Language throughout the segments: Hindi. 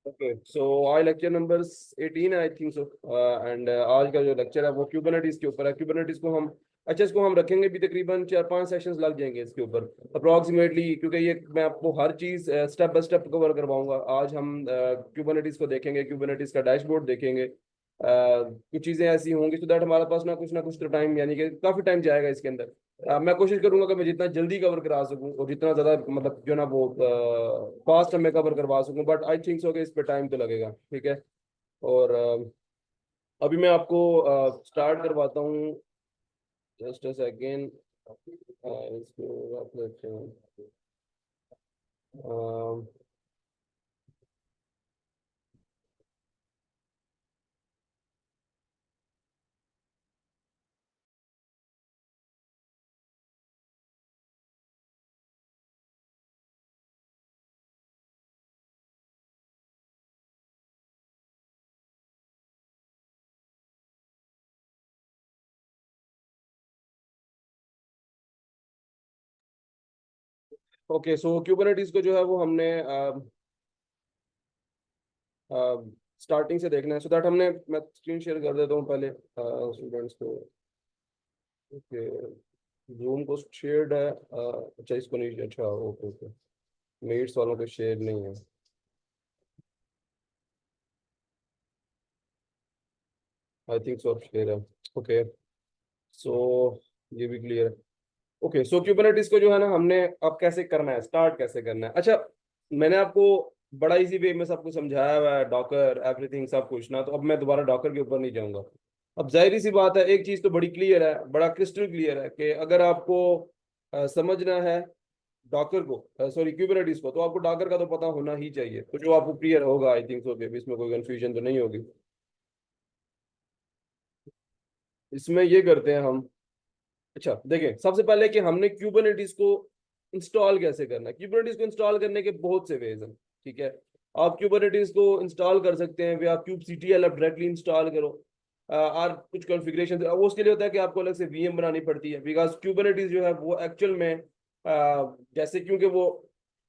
ओके सो आज लेक्चर नंबर 18 है आई थिंक सो। एंड आज का जो लेक्चर है वो क्यूबरनेटिस के ऊपर है। क्यूबरनेटिस को हम इसको हम रखेंगे भी, तकरीबन 4-5 सेशंस लग जाएंगे इसके ऊपर अप्रोक्सीमेटली, क्योंकि ये मैं आपको हर चीज़ स्टेप बाय स्टेप कवर करवाऊंगा। आज हम क्यूबरनेटिस को देखेंगे, क्यूबरनेटिस का डैशबोर्ड देखेंगे। कुछ चीज़ें ऐसी होंगी सो दैट हमारे पास ना कुछ तो टाइम, यानी कि काफ़ी टाइम जाएगा इसके अंदर। मैं कोशिश करूंगा कि मैं जितना जल्दी कवर करा सकूं और जितना ज्यादा मतलब जो ना वो फास्ट मैं कवर करवा सकूं, बट आई थिंक सो कि इस पे टाइम तो लगेगा, ठीक है। और अभी मैं आपको स्टार्ट करवाता हूँ। Just a second. इसको आप लेते हैं। ओके सो क्यूबरनेटिस को जो है वो हमने स्टार्टिंग से देखना है सो दैट हमने, मैं स्क्रीन शेयर कर देता हूँ पहले स्टूडेंट्स को। ओके जूम को शेयर्ड है, अच्छा इसको नहीं, अच्छा ओके ओके। मीट्स वालों को शेयर नहीं है। आई थिंक सो शेयर है। ओके सो ये भी क्लियर है। ओके सो क्यूबरनेटिस को जो है ना हमने अब कैसे करना है, स्टार्ट कैसे करना है। अच्छा मैंने आपको बड़ा इजी वे में सब कुछ समझाया हुआ है, डॉकर एवरीथिंग सब कुछ ना, तो अब मैं दोबारा डॉकर के ऊपर नहीं जाऊंगा। अब जाहिर सी बात है, एक चीज तो बड़ी क्लियर है, बड़ा क्रिस्टल क्लियर है कि अगर आपको समझना है डॉकर को, सॉरी क्यूबरनेटिस को, तो आपको डॉकर का तो पता होना ही चाहिए। तो जो आपको क्लियर होगा आई थिंक सो, इसमें कोई कंफ्यूजन तो नहीं होगी। इसमें ये करते हैं हम। अच्छा देखिए, सबसे पहले कि हमने क्यूबरनेटिस को इंस्टॉल कैसे करना है। क्यूबरनेटिस को इंस्टॉल करने के बहुत से वेज हैं, ठीक है। आप क्यूबरनेटिस को इंस्टॉल कर सकते हैं, आप क्यूबसीटीएल आप डायरेक्टली इंस्टॉल करो। और कुछ कॉन्फ़िगरेशन वो उसके लिए होता है कि आपको अलग से वीएम बनानी पड़ती है, बिकॉज क्यूबरनेटिस जो है वो एक्चुअल में जैसे, क्योंकि वो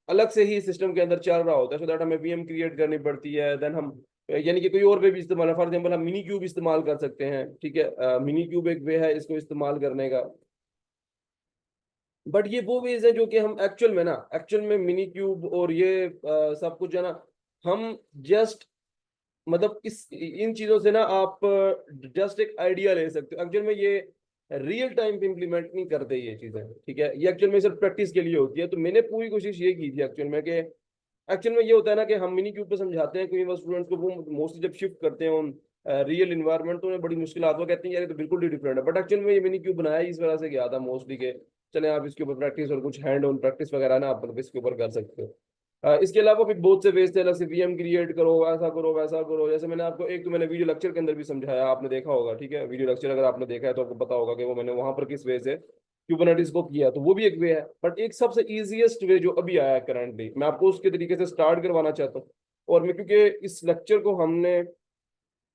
अलग से ही सिस्टम के अंदर चल रहा होता है, सो दैट हमें वीएम क्रिएट करनी पड़ती है। देन हम यानी कि कोई और वे भी इस्तेमाल है, फॉर एग्जाम्पल हम मिनी क्यूब इस्तेमाल कर सकते हैं, ठीक है। मिनी क्यूब एक वे है इसको इस्तेमाल करने का। बट ये वो वेज है जो कि हम एक्चुअल में मिनी क्यूब और ये सब कुछ है ना, हम जस्ट मतलब इस इन चीजों से ना आप जस्ट एक आइडिया ले सकते हो। एक्चुअल में ये रियल टाइम पे इम्प्लीमेंट नहीं करते ये चीजें, ठीक है। ये एक्चुअल में सिर्फ प्रैक्टिस के लिए होती है। तो मैंने पूरी कोशिश ये की थी एक्चुअल में कि एक्चुअल में ये होता है ना कि हम मिनी क्यूब पे समझाते हैं कोई स्टूडेंट्स को, वो मोस्टली जब शिफ्ट करते हैं हम रियल इन्वायरमेंट, तो उन्हें बड़ी मुश्किल आती है, कहते हैं यार ये तो बिल्कुल ही डिफरेंट है। बट एक्चुअल में ये मिनी क्यूब बनाया ही इस वजह से गया था मोस्टली के चले आप इसके ऊपर प्रैक्टिस और कुछ हैंड ऑन प्रैक्टिस वगैरह ना आप मतलब इसके ऊपर कर सकते हो। इसके अलावा भी बहुत से वेज थे, अलग से वीएम क्रिएट करो, ऐसा करो वैसा करो। जैसे मैंने आपको एक तो मैंने वीडियो लेक्चर के अंदर भी समझाया, आपने देखा होगा, ठीक है। वीडियो लेक्चर अगर आपने देखा है तो आपको पता होगा कि वो मैंने वहां पर किस वे से क्यूबरनेटिस को किया, तो वो भी एक वे है। बट एक सबसे इजीएस्ट वे जो अभी आया है करंटली, मैं आपको उसके तरीके से स्टार्ट करवाना चाहता हूँ। और मैं क्योंकि इस लेक्चर को हमने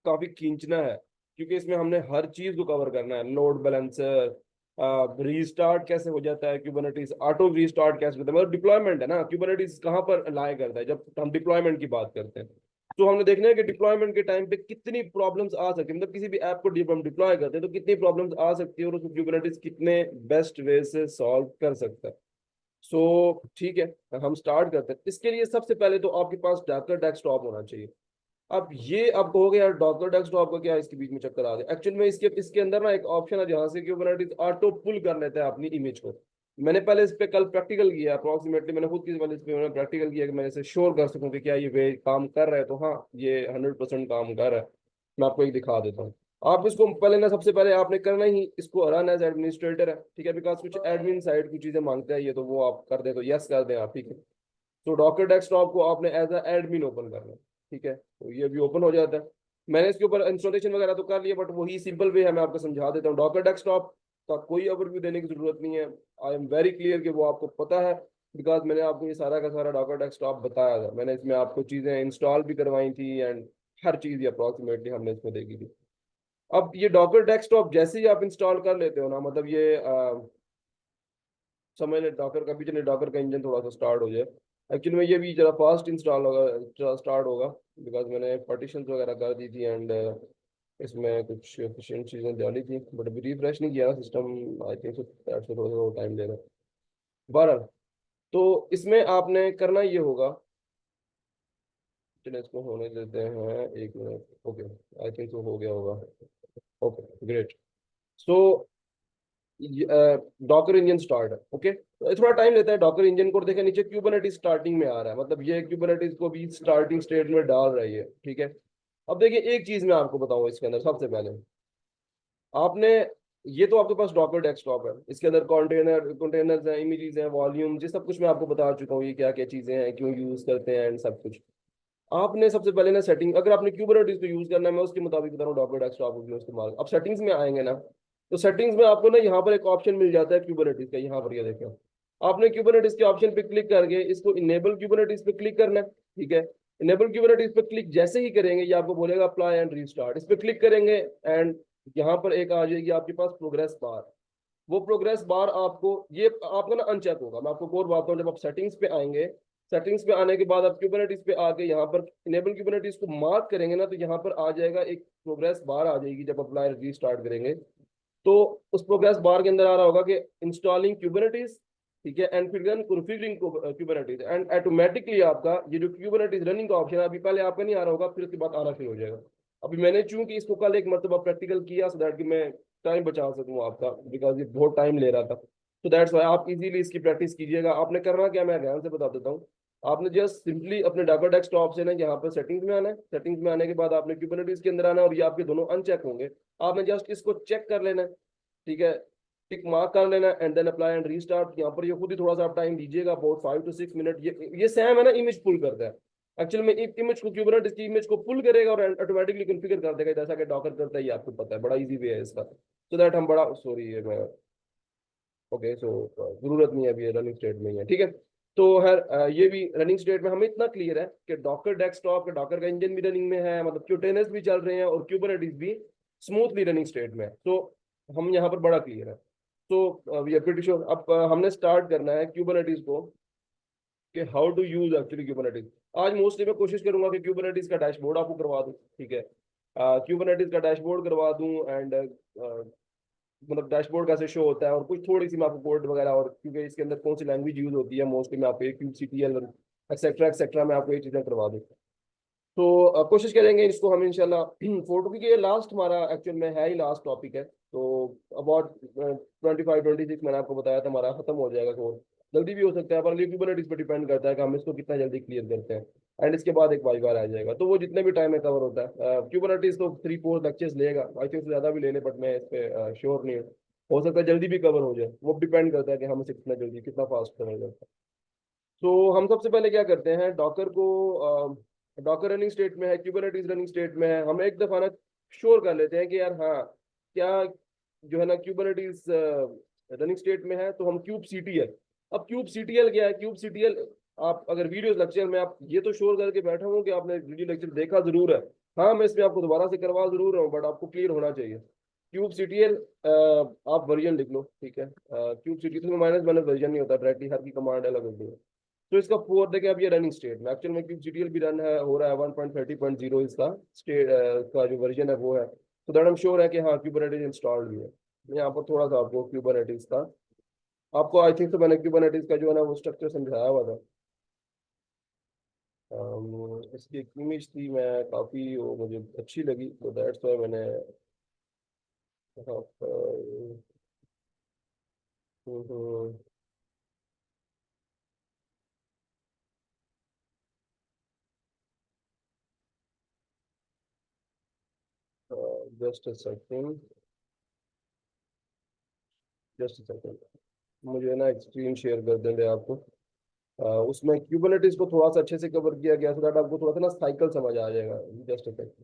काफी खींचना है, क्योंकि इसमें हमने हर चीज को कवर करना है। लोड बैलेंसर, रीस्टार्ट कैसे हो जाता है क्यूबरनेटिस, ऑटो रीस्टार्ट कैसे होता है, मतलब डिप्लॉयमेंट है ना क्यूबरनेटिस कहाँ पर अलाय करता है जब हम डिप्लॉयमेंट की बात करते हैं। तो हमने देखना है कि डिप्लॉयमेंट के टाइम पे कितनी प्रॉब्लम्स आ सकती है, मतलब किसी भी ऐप को जब हम डिप्लॉय करते हैं तो कितनी प्रॉब्लम्स आ सकती है और उसको क्यूबरनेटिस कितने बेस्ट वे से सॉल्व कर सकता है। सो ठीक है, हम स्टार्ट करते हैं। इसके लिए सबसे पहले तो आपके पास डॉकर डेस्कटॉप होना चाहिए। अब ये आप कहोगे यार डॉकर डेस्कटॉप का क्या इसके बीच में चक्कर आ गया। एक्चुअल में इसके इसके अंदर ना एक ऑप्शन है जहां से क्यूबरनेटिस ऑटो पुल कर लेता है अपनी इमेज को। मैंने पहले इस पे कल प्रैक्टिकल किया अप्रोक्सीमेटली, मैंने खुद की वाले इस पे मैंने प्रैक्टिकल किया कि मैं इसे श्योर कर सकूं कि क्या ये वे काम कर रहा है। तो हाँ, ये 100% काम कर रहा है। मैं आपको एक दिखा देता हूँ। आप इसको पहले ना, सबसे पहले आपने करना ही इसको रन एज एडमिनिस्ट्रेटर है, ठीक है। बिकॉज कुछ एडमिन साइड की चीजें मांगता है ये, तो वो आप कर दे तो यस कर दें आप, ठीक है। तो डॉकर डेस्कटॉप को आपने एज अ एडमिन ओपन करना है, ठीक है। तो ये भी ओपन हो जाता है। मैंने इसके ऊपर इंस्टॉलेशन वगैरह तो कर लिया, बट वही सिंपल वे है, मैं आपको समझा देता हूँ। डॉकर डेस्कटॉप का कोई ओवरव्यू देने की जरूरत नहीं है। आई एम वेरी क्लियर कि वो आपको पता है, बिकॉज मैंने आपको ये सारा का सारा डॉकर डेस्कटॉप बताया था। मैंने इसमें आपको चीजें इंस्टॉल भी करवाई थी एंड हर चीज अप्रोक्सीमेटली हमने इसमें देखी थी। अब ये डॉकर डेस्कटॉप जैसे ही आप इंस्टॉल कर लेते हो ना, मतलब ये समझ लें डॉकर का भी, चलिए डॉकर का इंजन थोड़ा सा स्टार्ट हो जाए। एक्चुअली में ये भी जरा फास्ट इंस्टॉल होगा, स्टार्ट होगा, बिकॉज मैंने पार्टीशंस वगैरह कर दी थी एंड इसमें कुछ एफिशिएंट चीज़ें डाली थी, बट अभी रिफ्रेश नहीं किया सिस्टम, आई थिंक थोड़ा सा टाइम लेगा। बहरहाल, तो इसमें आपने करना ये होगा, चलिए इसको होने देते हैं 1 मिनट। ओके, आई थिंक तो हो गया होगा। Okay great. So docker engine start है, ओके, तो थोड़ा टाइम लेता है। डॉकर इंजन को देखा नीचे क्यूबरनेटिस स्टार्टिंग में आ रहा है, मतलब ये क्यूबरनेटिस को भी स्टार्टिंग स्टेट में डाल रही है, ठीक है। अब देखिए एक चीज मैं आपको बताऊं इसके अंदर सबसे पहले, आपने, ये तो आपके पास डॉकर डेस्कटॉप है, इसके अंदर कंटेनर्स हैं, इमेजेस हैं, वॉल्यूम, ये सब कुछ मैं आपको बता चुका हूँ, ये क्या क्या चीजें हैं, क्यों यूज करते हैं एंड सब कुछ। आपने सबसे पहले ना सेटिंग, अगर आपने क्यूबरनेटिस को यूज करना है, मैं उसके मुताबिक बता रहा हूँ डॉकर डेस्कटॉप को इस्तेमाल। अब सेटिंग्स में आएंगे ना, तो सेटिंग्स में आपको ना यहाँ पर एक ऑप्शन मिल जाता है क्यूबरनेटिस का, यहाँ पर ये देखें, आपने क्यूबरनेटिस के ऑप्शन पे क्लिक करके इसको इनेबल क्यूबरनेटिस पे क्लिक करना है, ठीक है। इनेबल क्यूबरनेटिस पे क्लिक जैसे ही करेंगे ये आपको बोलेगा अप्लाई एंड रीस्टार्ट, इस पे क्लिक करेंगे एंड यहाँ पर एक आ जाएगी आपके पास प्रोग्रेस बार। वो प्रोग्रेस बार आपको, ये आपको ना अनचेक होगा, मैं आपको और बात बताऊं, जब आप सेटिंग्स पे आएंगे, सेटिंग्स पे आने के बाद आप क्यूबरनेटिस पे आके यहाँ पर इनेबल क्यूबरनेटिस को मार्क करेंगे ना, तो यहाँ पर आ जाएगा एक प्रोग्रेस बार आ जाएगी जब अप्लाई रीस्टार्ट करेंगे। तो उस प्रोग्रेस बार के अंदर आ रहा होगा कि इंस्टॉलिंग क्यूबरनेटिस, ठीक है, एंड फिर कॉन्फ़िगरिंग क्यूबरनेटिस, एंड ऑटोमेटिकली आपका ये जो क्यूबरनेटिस रनिंग का ऑप्शन है, अभी पहले आपका नहीं आ रहा होगा, फिर उसके बाद आना शुरू हो जाएगा। अभी मैंने चूंकि इसको कल एक मरतबा प्रैक्टिकल किया, सो दैट कि मैं टाइम बचा सकूँ आपका, बिकॉज ये बहुत टाइम ले रहा था, तो दैट्स वाई आप इजीली इसकी प्रैक्टिस कीजिएगा। आपने करना क्या, मैं ध्यान से बता देता हूँ। आपने जस्ट सिंपली अपने डाटा डेस्कटॉप से ना यहाँ पर सेटिंग्स में आना है, सेटिंग्स में आने के बाद आपने क्यूबरनेटिस के अंदर आना है, और ये आपके दोनों अनचेक होंगे। आपने जस्ट इसको चेक कर लेना है, ठीक है, टिक मार्क कर लेना and then apply and restart. यहाँ पर ये खुद ही थोड़ा सा आप टाइम दीजिएगा, अबाउट 5 to 6 मिनट। ये सेम है ना, इमेज पुल करता है एक्चुअल में, एक इमेज को क्यूबरनेटिस की इमेज को पुल करेगा और ऑटोमेटिकली कॉन्फ़िगर कर देगा, जैसा कि डॉकर करता है, ये आपको पता है, बड़ा इजी वे है इसका। सो दैट हम बड़ा, सॉरी ये मैं, ओके, सो जरूरत नहीं है, अभी रनिंग स्टेट में ही है, ठीक है। तो हर ये भी रनिंग स्टेट में हमें इतना क्लियर है कि डॉकर डेस्कटॉप का, डॉकर का इंजन भी रनिंग में है, मतलब कंटेनर्स भी चल रहे हैं और क्यूबरनेटिस भी स्मूथली रनिंग स्टेट में है, तो हम यहाँ पर बड़ा क्लियर है। तो वी आर प्रीटी श्योर। अब हमने स्टार्ट करना है क्यूबरनेटिस को, कि how to use actually Kubernetes. आज मोस्टली मैं कोशिश करूंगा कि क्यूबरनेटिस का डैशबोर्ड आपको करवा दूं, ठीक है, क्यूबरनेटिस का डैशबोर्ड करवा दूं एंड मतलब डैशबोर्ड कैसे शो होता है, और कुछ थोड़ी सी मैं आपको कोड वगैरह, और क्योंकि इसके अंदर कौन सी लैंग्वेज यूज होती है मोस्टली, मैं आपको क्यूब सीटीएल एक्सेट्रा एक्सेट्रा मैं आपको ये चीज़ें करवा दूँ। तो कोशिश करेंगे इसको हम इंशाल्लाह फोटो, क्योंकि ये लास्ट हमारा एक्चुअल में है ही लास्ट टॉपिक है, तो अबाउट 25-26 मैंने आपको बताया था हमारा खत्म हो जाएगा कोर्स। जल्दी भी हो सकता है, पर लिक्विडिटी इस पर डिपेंड करता है कि हम इसको कितना जल्दी क्लियर करते हैं, एंड इसके बाद एक वाइवा आ जाएगा, तो वो जितने भी टाइम में कवर होता है। क्यूबरनेटिस तो 3-4 लेक्चर्स लेगा, आई थिंक ज़्यादा भी लेने, बट मैं इस पर श्योर नहीं हूँ, हो सकता है जल्दी भी कवर हो जाए, वो डिपेंड करता है कि हम इसे कितना जल्दी कितना फास्ट कवर करते हैं। तो हम सबसे पहले क्या करते हैं, डॉकर को, डॉकर रनिंग स्टेट में है, क्यूबरनेटिस रनिंग स्टेट में है, हम एक दफा ना श्योर कर लेते हैं कि यार हाँ, क्या जो है ना क्यूबरनेटिस रनिंग स्टेट में है, तो हम क्यूब सीटीएल। अब क्यूब सीटीएल क्या है, क्यूब सीटीएल, आप अगर वीडियो लेक्चर में आप ये तो श्योर करके बैठा हूँ कि आपने वीडियो लेक्चर देखा जरूर है, हाँ मैं इसमें आपको दोबारा से करवा जरूर रहा हूँ, बट आपको क्लियर होना चाहिए। क्यूब सीटीएल, आप वर्जन लिख लो, ठीक है, क्यूब सीटीएल में माइनस माइनस वर्जन नहीं होता डायरेक्टली, हर की कमांड अलग होती है। तो इसका 4 देखिए, अब ये रनिंग स्टेट में एक्चुअल में क्यूबसीटीएल भी रन है, हो रहा है 1.30.0 इसका स्टेट का जो वर्जन है वो है, तो दैट हम श्योर है कि हाँ क्यूबरनेटिस इंस्टॉल्ड भी है। मैं यहाँ पर थोड़ा सा आपको क्यूबरनेटिस का, आपको आई थिंक तो मैंने क्यूबरनेटिस का जो है ना वो स्ट्रक्चर समझाया हुआ था। इसकी एक इमेज थी, मैं काफ़ी वो मुझे अच्छी लगी, तो दैट्स वाई मैंने यहाँ पर just a second, just a second, मुझे ना एक स्क्रीन शेयर कर देंगे आपको। उसमें क्यूबरनेटिस को थोड़ा सा अच्छे से कवर किया गया, सो दैट आपको थोड़ा सा ना साइकिल समझ आ जाएगा, just effect.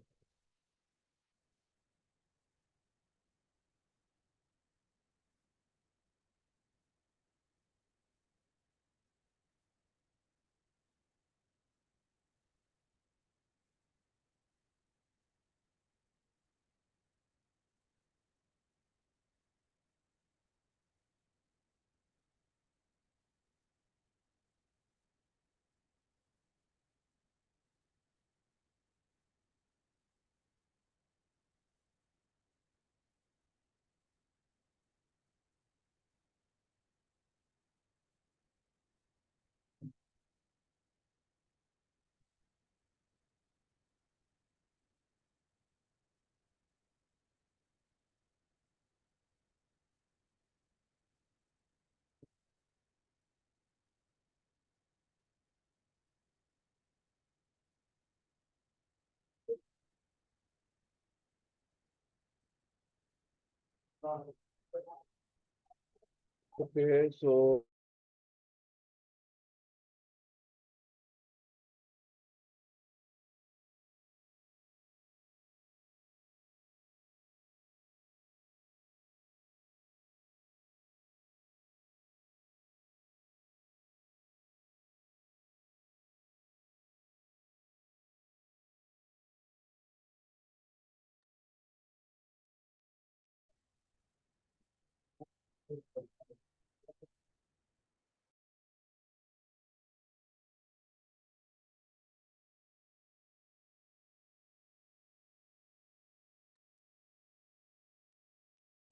Okay, so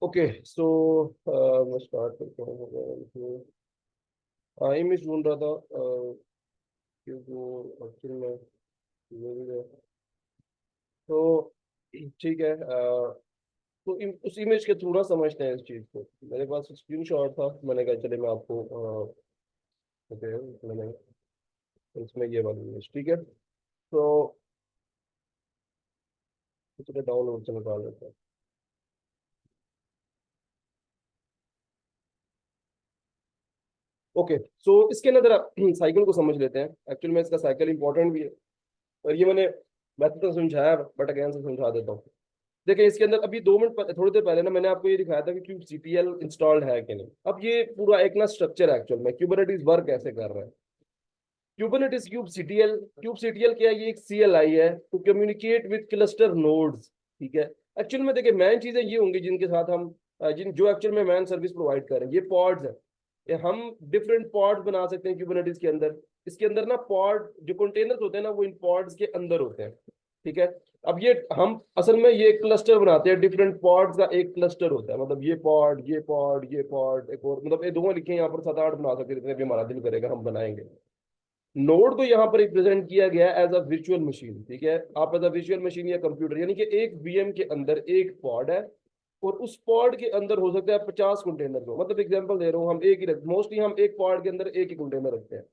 okay so मैं स्टार्ट करता हूँ। इमेज ढूंढ रहा था कि वो एक्चुअल में मिल गया। तो ठीक है, तो उस इमेज के थ्रू ना समझते हैं इस चीज को। मेरे पास स्क्रीनशॉट था, मैंने कहा चले मैं आपको ओके मैंने इसमें ये वाली इमेज, ठीक है। तो चलिए डाउनलोड से निकाल लेते हैं। ओके सो इसके अंदर साइकिल को समझ लेते हैं। एक्चुअल में इसका साइकिल इंपॉर्टेंट भी है, और ये मैंने वैसे तो समझाया बट अगेन से समझा देता हूँ। देखिए इसके अंदर अभी 2 मिनट थोड़ी देर पहले ना मैंने आपको ये दिखाया था कि क्यूब सीटीएल इंस्टॉल्ड है कि नहीं। अब ये पूरा एक ना स्ट्रक्चर है एक्चुअल में, क्यूबरनेटिस वर्क कैसे कर रहा है। क्यूबरनेटिस क्यूब सीटीएल क्या है, ये एक सीएलआई है to communicate with cluster nodes, ठीक है। एक्चुअल में देखिए मेन चीजें ये होंगी जिनके साथ हम जिन जो एक्चुअल में मैन सर्विस प्रोवाइड कर रहे हैं, ये पॉड्स है। ये हम डिफरेंट पॉड्स बना सकते हैं क्यूबरनेटिस के अंदर। इसके अंदर ना पॉड जो कंटेनर्स होते हैं ना, वो इन पॉड्स के अंदर होते हैं, ठीक है। अब ये हम असल में ये क्लस्टर बनाते हैं, डिफरेंट पॉड्स का एक क्लस्टर होता है। मतलब ये पॉड, ये पॉड, ये पॉड, एक और, मतलब ये दो लिखे हैं यहाँ पर, 7-8 बना सकते हैं, जितने भी हमारा दिल करेगा हम बनाएंगे। नोड को यहाँ पर रिप्रेजेंट किया गया एज अ वर्चुअल मशीन, ठीक है। आप एज अ वर्चुअल मशीन या कंप्यूटर, यानी कि एक वीएम के अंदर एक पॉड है, और उस पॉड के अंदर हो सकता है 50 कंटेनर को। मतलब एग्जांपल दे रहा हूँ, हम एक ही मोस्टली हम एक पॉड के अंदर एक ही कंटेनर रखते हैं,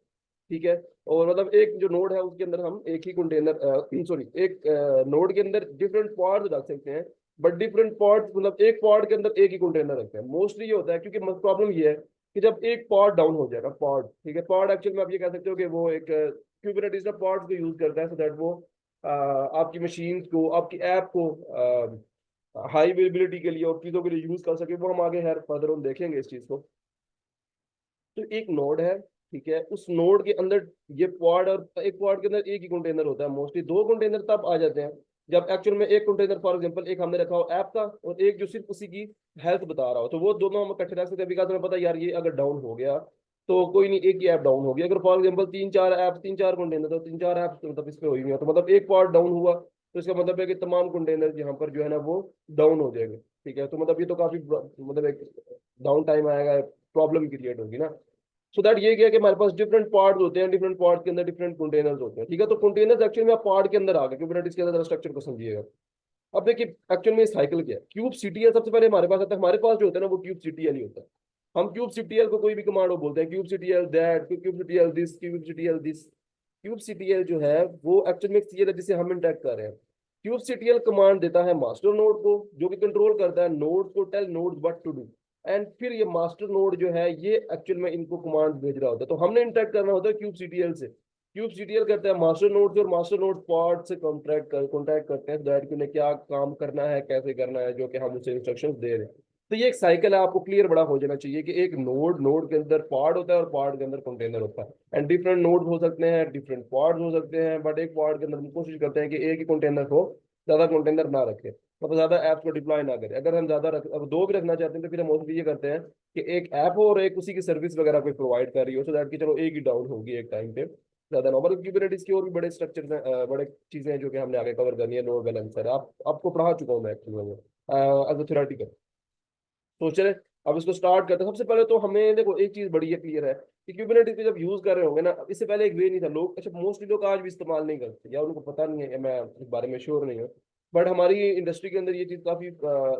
ठीक है। और मतलब एक जो नोड है उसके अंदर हम एक ही कंटेनर, सॉरी, एक नोड के अंदर डिफरेंट पॉड्स रख सकते हैं, बट डिफरेंट पॉड्स मतलब एक पॉड के अंदर एक ही कंटेनर रखते हैं। मोस्टली ये होता है क्योंकि प्रॉब्लम ये है कि जब एक पॉड डाउन हो जाएगा, पॉड, ठीक है, पॉड एक्चुअल में आप ये कह सकते हो कि वो एक क्यूबरनेटिस ना पॉड्स को यूज करता है सो दैट वो आपकी मशीन को, आपकी ऐप को हाई अवेलेबिलिटी के लिए और चीज़ों के लिए यूज कर सके। वो हम आगे खैर फर्दर हम देखेंगे इस चीज़ को। तो एक नोड है, ठीक है, उस नोड के अंदर ये पॉड, और एक पॉड के अंदर एक ही कंटेनर होता है। मोस्टली दो कंटेनर तब आ जाते हैं जब एक्चुअल में एक कंटेनर, फॉर एग्जांपल एक हमने रखा हो ऐप का, और एक जो सिर्फ उसी की हेल्थ बता रहा हो, तो वो दोनों हम इकट्ठे रख सकते हैं। बिकॉज हमें पता है यार ये अगर डाउन हो गया तो कोई नहीं, एक ही ऐप डाउन हो गया। अगर फॉर एग्जाम्पल 3-4 ऐप, 3-4 कंटेनर, तो 3-4 ऐप मतलब इस पे हुई हुई है, तो मतलब एक पॉड डाउन हुआ तो इसका मतलब है कि तमाम कंटेनर यहाँ पर जो है ना वो डाउन हो जाएंगे, ठीक है। तो मतलब ये तो काफी मतलब एक डाउन टाइम आएगा, प्रॉब्लम क्रिएट होगी ना। सो दैट ये क्या कि हमारे पास डिफरेंट पार्ट्स होते हैं, डिफरेंट पार्ट के अंदर डिफरेंट कंटेनर्स होते हैं, ठीक है। तो कंटेनर्स एक्चुअली में पार्ट के अंदर आ गए, कुबरनेटिस के अंदर स्ट्रक्चर को समझिएगा। अब देखिए एक्चुअल में साइकिल क्या है। क्यूब सीटीएल सबसे पहले हमारे पास आता है, हमारे पास जो होता है ना वो क्यूब सीटीएल ही होता है। हम क्यूब सीटीएल को कोई भी कमांड वो बोलते हैं, cube CTL that, cube CTL this, cube CTL this. Cube CTL जो है वो एक्चुअल में सीएल है जिसे हम इंटरेक्ट कर रहे हैं। क्यूब सीटीएल कमांड देता है मास्टर नोड को, जो कि कंट्रोल करता है नोड को, tell node what to do. And फिर ये मास्टर नोड जो है ये एक्चुअल में इनको कमांड भेज रहा होता है। तो हमने इंटरेक्ट करना होता है क्यूब सीटीएल से। क्यूब सीटीएल करता है मास्टर नोड से, और मास्टर नोड पॉड से कॉन्ट्रैक्ट करते हैं दैट कि उन्हें क्या काम करना है, कैसे करना है, जो कि हम उसे इंस्ट्रक्शंस दे रहे हैं। तो ये एक साइकिल है, आपको क्लियर बड़ा हो जाना चाहिए कि एक नोड के अंदर पॉड होता है, और पॉड के अंदर कंटेनर होता है। एंड डिफरेंट नोड हो सकते हैं, डिफरेंट पॉड्स हो सकते हैं, बट एक पॉड के अंदर हम कोशिश करते हैं कि एक ही कंटेनर हो, ज्यादा कंटेनर ना रखे, मतलब ज्यादा ऐप्स को डिप्लॉय ना करें। अगर हम ज्यादा रख, अब दो भी रखना चाहते हैं तो फिर हम मोस्टली ये करते हैं कि एक ऐप हो और एक उसी की सर्विस वगैरह कोई प्रोवाइड कर रही हो, सो दैट कि चलो एक ही डाउन होगी एक टाइम पे, ज्यादा नॉर्मल। क्यूबरनेटिस की और भी बड़े स्ट्रक्चर्स हैं, बड़े चीजें हैं जो कि हमने आगे कवर करनी है। लोड बैलेंसर आप आपको पढ़ा चुका हूँ मैं एक्चुअली में एज अ थ्योरेटिकल। तो चले अब इसको स्टार्ट करते हैं। सबसे पहले तो हमें देखो एक चीज बड़ी है, क्लियर है कि क्यूबरनेटिस पे जब यूज कर रहे होंगे ना, इससे पहले एक वे नहीं था। लोग, अच्छा मोस्टली लोग आज भी इस्तेमाल नहीं करते, या उनको पता नहीं है, या मैं इस बारे में श्योर नहीं हूँ। बट हमारी इंडस्ट्री के अंदर ये चीज काफी